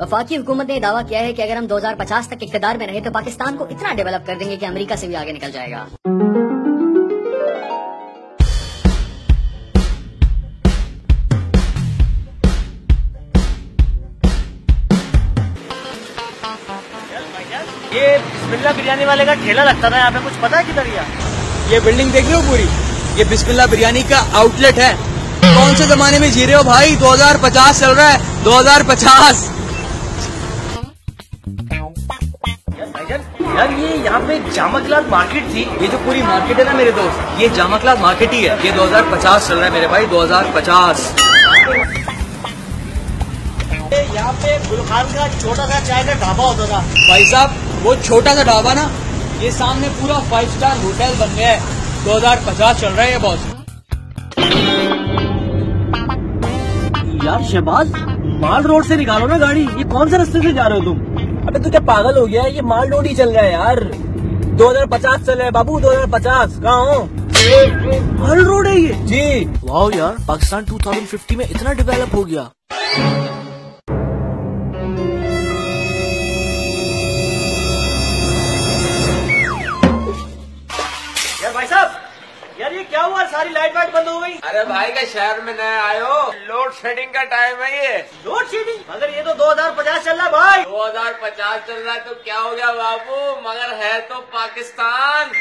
वफाकी हुकूमत ने दावा किया है कि अगर हम 2050 तक इक़्तिदार में रहे तो पाकिस्तान को इतना डेवलप कर देंगे कि अमेरिका से भी आगे निकल जाएगा। ये बिस्मिल्लाह बिरयानी वाले का ठेला लगता था यहाँ पे, कुछ पता है किधर गया? ये बिल्डिंग देख रहे हो पूरी, ये बिस्मिल्लाह बिरयानी का आउटलेट है। कौन से जमाने में जी रहे हो भाई? 2050 चल रहा है, 2050। यार ये यहाँ पे जामकलाल मार्केट थी। ये जो पूरी मार्केट है ना मेरे दोस्त, ये जामकलाल मार्केट ही है। ये 2050 चल रहा है मेरे भाई, 2050। यहाँ पे गुलखान का छोटा सा चाय का ढाबा होता था भाई साहब। वो छोटा सा ढाबा ना, ये सामने पूरा 5 स्टार होटल बन गया है। 2050 चल रहा है ये बॉस। यार शहबाज, माल रोड से निकालो ना गाड़ी। ये कौन से रास्ते से जा रहे हो तुम? अबे तू क्या पागल हो गया है? ये माल रोड ही चल रहा है यार। 2050 चल रहा है बाबू, 2050। कहाँ हो? माल रोड है ये जी। वाह यार, पाकिस्तान 2050 में इतना डेवलप हो गया। यार भाई साहब, यार ये क्या हुआ? सारी लाइट वाइट बंद हो गई। अरे भाई का शहर में नए आए हो, लोड शेडिंग का टाइम है ये। Load shedding? मगर ये तो 2050 चल रहा है भाई। 2050 चल रहा है तो क्या हो गया बाबू, मगर है तो पाकिस्तान।